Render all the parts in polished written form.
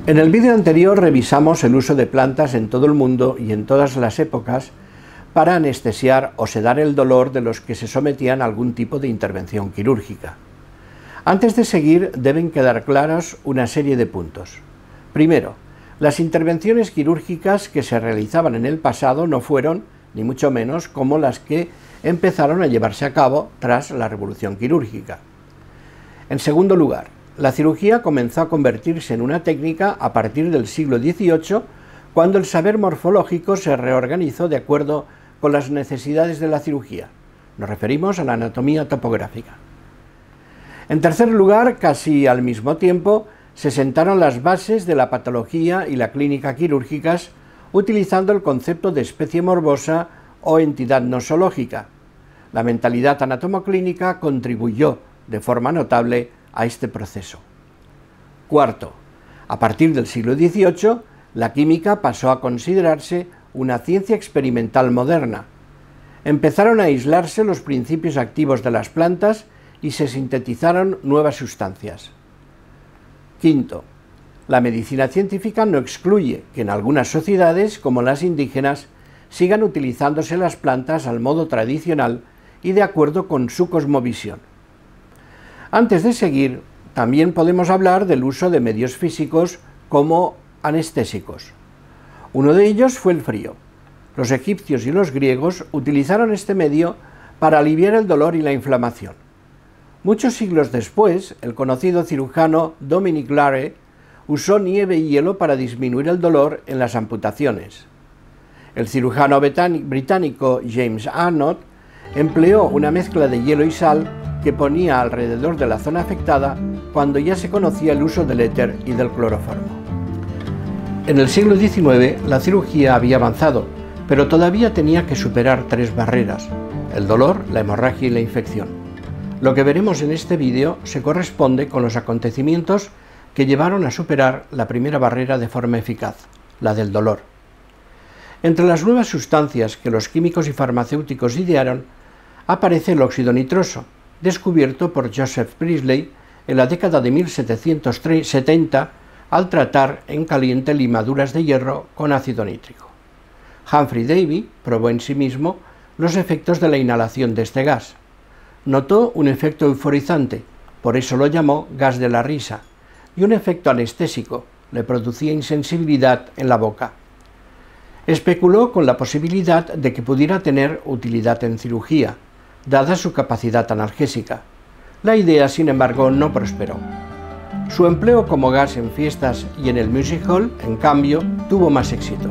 En el vídeo anterior revisamos el uso de plantas en todo el mundo y en todas las épocas para anestesiar o sedar el dolor de los que se sometían a algún tipo de intervención quirúrgica. Antes de seguir, deben quedar claros una serie de puntos. Primero, las intervenciones quirúrgicas que se realizaban en el pasado no fueron, ni mucho menos, como las que empezaron a llevarse a cabo tras la revolución quirúrgica. En segundo lugar, la cirugía comenzó a convertirse en una técnica a partir del siglo XVIII, cuando el saber morfológico se reorganizó de acuerdo con las necesidades de la cirugía. Nos referimos a la anatomía topográfica. En tercer lugar, casi al mismo tiempo, se sentaron las bases de la patología y la clínica quirúrgicas, utilizando el concepto de especie morbosa o entidad nosológica. La mentalidad anatomoclínica contribuyó de forma notable a este proceso. Cuarto, a partir del siglo XVIII, la química pasó a considerarse una ciencia experimental moderna. Empezaron a aislarse los principios activos de las plantas y se sintetizaron nuevas sustancias. Quinto, la medicina científica no excluye que en algunas sociedades, como las indígenas, sigan utilizándose las plantas al modo tradicional y de acuerdo con su cosmovisión. Antes de seguir, también podemos hablar del uso de medios físicos como anestésicos. Uno de ellos fue el frío. Los egipcios y los griegos utilizaron este medio para aliviar el dolor y la inflamación. Muchos siglos después, el conocido cirujano Dominic Lare usó nieve y hielo para disminuir el dolor en las amputaciones. El cirujano británico James Arnott empleó una mezcla de hielo y sal que ponía alrededor de la zona afectada cuando ya se conocía el uso del éter y del cloroformo. En el siglo XIX la cirugía había avanzado, pero todavía tenía que superar tres barreras: el dolor, la hemorragia y la infección. Lo que veremos en este vídeo se corresponde con los acontecimientos que llevaron a superar la primera barrera de forma eficaz, la del dolor. Entre las nuevas sustancias que los químicos y farmacéuticos idearon, aparece el óxido nitroso, descubierto por Joseph Priestley en la década de 1770 al tratar en caliente limaduras de hierro con ácido nítrico. Humphrey Davy probó en sí mismo los efectos de la inhalación de este gas. Notó un efecto euforizante, por eso lo llamó gas de la risa, y un efecto anestésico, le producía insensibilidad en la boca. Especuló con la posibilidad de que pudiera tener utilidad en cirugía, dada su capacidad analgésica. La idea, sin embargo, no prosperó. Su empleo como gas en fiestas y en el music hall, en cambio, tuvo más éxito.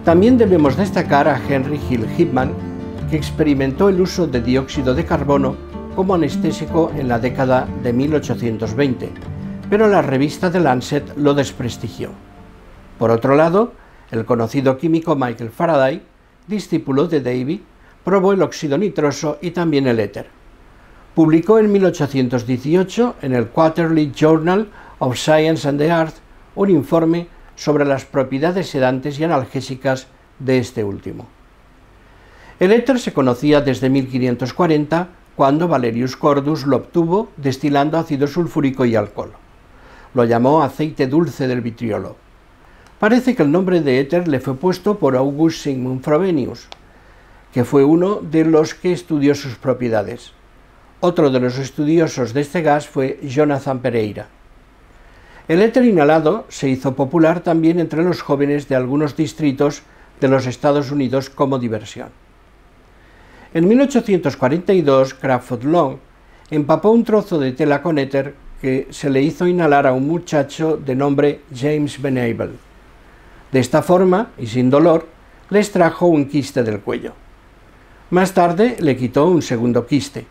También debemos destacar a Henry Hill Hipman, que experimentó el uso de dióxido de carbono como anestésico en la década de 1820, pero la revista The Lancet lo desprestigió. Por otro lado, el conocido químico Michael Faraday, discípulo de Davy, probó el óxido nitroso y también el éter. Publicó en 1818 en el Quarterly Journal of Science and the Art un informe sobre las propiedades sedantes y analgésicas de este último. El éter se conocía desde 1540, cuando Valerius Cordus lo obtuvo destilando ácido sulfúrico y alcohol. Lo llamó aceite dulce del vitriolo. Parece que el nombre de éter le fue puesto por August Sigmund Frobenius, que fue uno de los que estudió sus propiedades. Otro de los estudiosos de este gas fue Jonathan Pereira. El éter inhalado se hizo popular también entre los jóvenes de algunos distritos de los Estados Unidos como diversión. En 1842, Crawford Long empapó un trozo de tela con éter que se le hizo inhalar a un muchacho de nombre James Venable. De esta forma, y sin dolor, le extrajo un quiste del cuello. Más tarde le quitó un segundo quiste.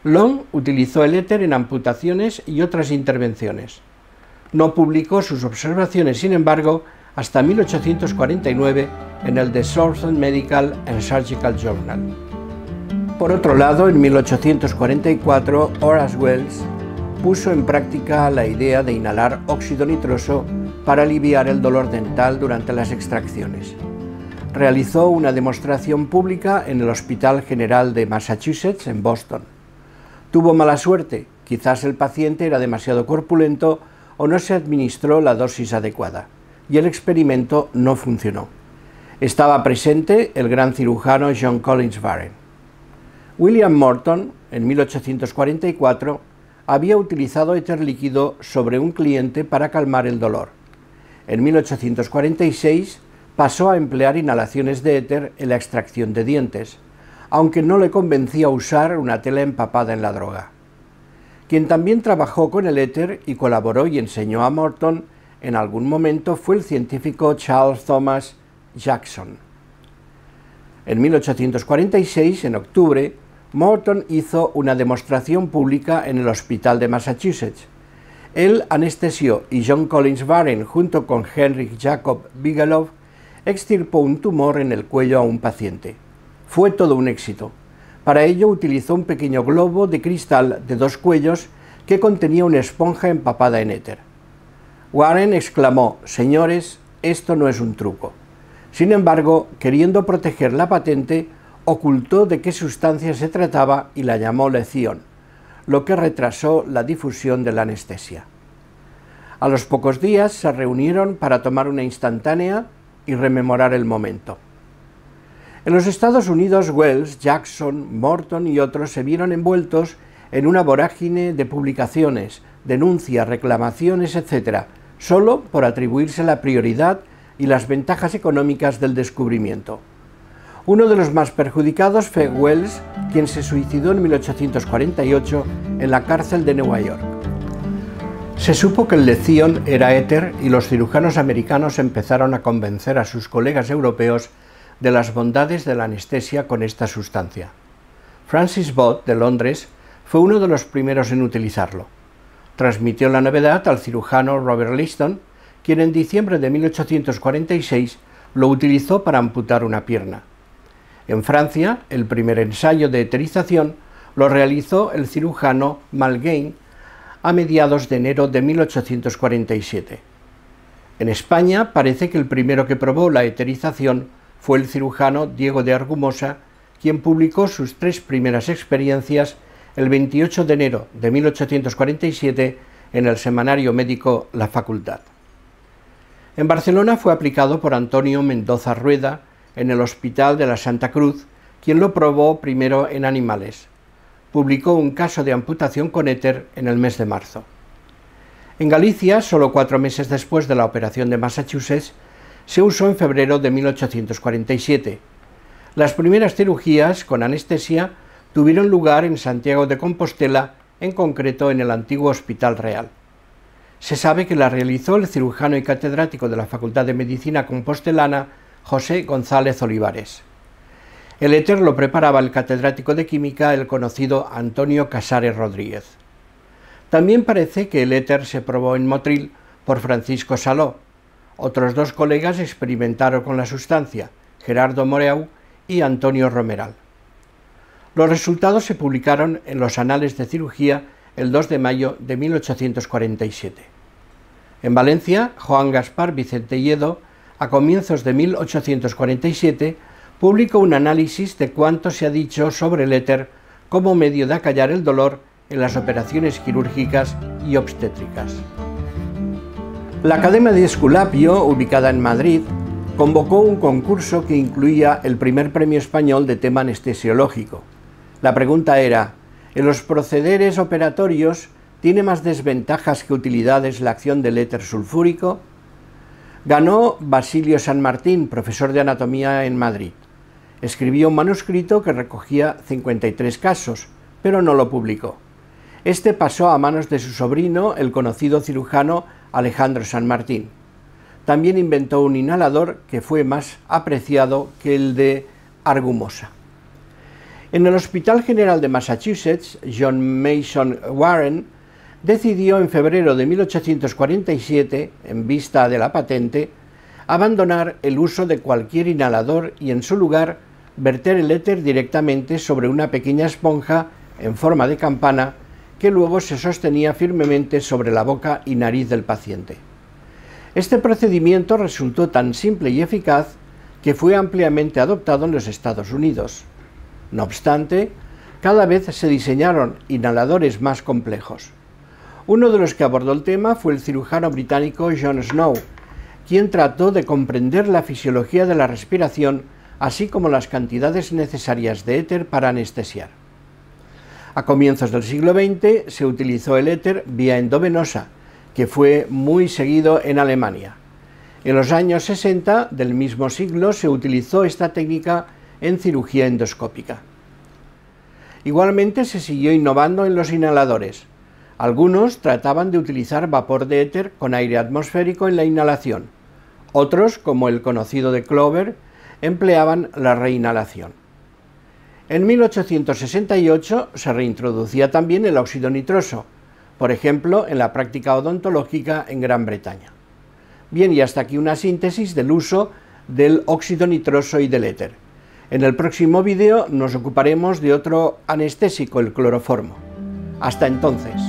Long utilizó el éter en amputaciones y otras intervenciones. No publicó sus observaciones, sin embargo, hasta 1849 en el The Southern Medical and Surgical Journal. Por otro lado, en 1844, Horace Wells puso en práctica la idea de inhalar óxido nitroso para aliviar el dolor dental durante las extracciones. Realizó una demostración pública en el Hospital General de Massachusetts, en Boston. Tuvo mala suerte, quizás el paciente era demasiado corpulento o no se administró la dosis adecuada, y el experimento no funcionó. Estaba presente el gran cirujano John Collins Warren. William Morton, en 1844, había utilizado éter líquido sobre un cliente para calmar el dolor. En 1846 pasó a emplear inhalaciones de éter en la extracción de dientes, aunque no le convencía usar una tela empapada en la droga. Quien también trabajó con el éter y colaboró y enseñó a Morton en algún momento fue el científico Charles Thomas Jackson. En 1846, en octubre, Morton hizo una demostración pública en el Hospital de Massachusetts. Él anestesió y John Collins Warren, junto con Henry Jacob Bigelow, extirpó un tumor en el cuello a un paciente. Fue todo un éxito. Para ello utilizó un pequeño globo de cristal de 2 cuellos que contenía una esponja empapada en éter. Warren exclamó: «Señores, esto no es un truco». Sin embargo, queriendo proteger la patente, ocultó de qué sustancia se trataba y la llamó lección, lo que retrasó la difusión de la anestesia. A los pocos días se reunieron para tomar una instantánea y rememorar el momento. En los Estados Unidos, Wells, Jackson, Morton y otros se vieron envueltos en una vorágine de publicaciones, denuncias, reclamaciones, etc., solo por atribuirse la prioridad y las ventajas económicas del descubrimiento. Uno de los más perjudicados fue Wells, quien se suicidó en 1848 en la cárcel de Nueva York. Se supo que el lección era éter y los cirujanos americanos empezaron a convencer a sus colegas europeos de las bondades de la anestesia con esta sustancia. Francis Bott, de Londres, fue uno de los primeros en utilizarlo. Transmitió la novedad al cirujano Robert Liston, quien en diciembre de 1846 lo utilizó para amputar una pierna. En Francia, el primer ensayo de eterización lo realizó el cirujano Malgain a mediados de enero de 1847. En España parece que el primero que probó la eterización fue el cirujano Diego de Argumosa, quien publicó sus 3 primeras experiencias el 28 de enero de 1847 en el semanario médico La Facultad. En Barcelona fue aplicado por Antonio Mendoza Rueda en el Hospital de la Santa Cruz, quien lo probó primero en animales. Publicó un caso de amputación con éter en el mes de marzo. En Galicia, solo 4 meses después de la operación de Massachusetts, se usó en febrero de 1847. Las primeras cirugías con anestesia tuvieron lugar en Santiago de Compostela, en concreto en el antiguo Hospital Real. Se sabe que la realizó el cirujano y catedrático de la Facultad de Medicina compostelana José González Olivares. El éter lo preparaba el catedrático de Química, el conocido Antonio Casares Rodríguez. También parece que el éter se probó en Motril por Francisco Saló. Otros 2 colegas experimentaron con la sustancia, Gerardo Moreau y Antonio Romeral. Los resultados se publicaron en los Anales de Cirugía el 2 de mayo de 1847. En Valencia, Juan Gaspar Vicente Lledo, a comienzos de 1847, publicó un análisis de cuánto se ha dicho sobre el éter como medio de acallar el dolor en las operaciones quirúrgicas y obstétricas. La Academia de Esculapio, ubicada en Madrid, convocó un concurso que incluía el primer premio español de tema anestesiológico. La pregunta era: ¿en los procederes operatorios tiene más desventajas que utilidades la acción del éter sulfúrico? Ganó Basilio San Martín, profesor de anatomía en Madrid. Escribió un manuscrito que recogía 53 casos, pero no lo publicó. Este pasó a manos de su sobrino, el conocido cirujano Alejandro San Martín. También inventó un inhalador que fue más apreciado que el de Argumosa. En el Hospital General de Massachusetts, John Mason Warren decidió en febrero de 1847, en vista de la patente, abandonar el uso de cualquier inhalador y en su lugar verter el éter directamente sobre una pequeña esponja en forma de campana que luego se sostenía firmemente sobre la boca y nariz del paciente. Este procedimiento resultó tan simple y eficaz que fue ampliamente adoptado en los Estados Unidos. No obstante, cada vez se diseñaron inhaladores más complejos. Uno de los que abordó el tema fue el cirujano británico John Snow, quien trató de comprender la fisiología de la respiración, así como las cantidades necesarias de éter para anestesiar. A comienzos del siglo XX se utilizó el éter vía endovenosa, que fue muy seguido en Alemania. En los años 60 del mismo siglo se utilizó esta técnica en cirugía endoscópica. Igualmente se siguió innovando en los inhaladores. Algunos trataban de utilizar vapor de éter con aire atmosférico en la inhalación. Otros, como el conocido de Clover, empleaban la reinhalación. En 1868 se reintroducía también el óxido nitroso, por ejemplo, en la práctica odontológica en Gran Bretaña. Bien, y hasta aquí una síntesis del uso del óxido nitroso y del éter. En el próximo vídeo nos ocuparemos de otro anestésico, el cloroformo. Hasta entonces.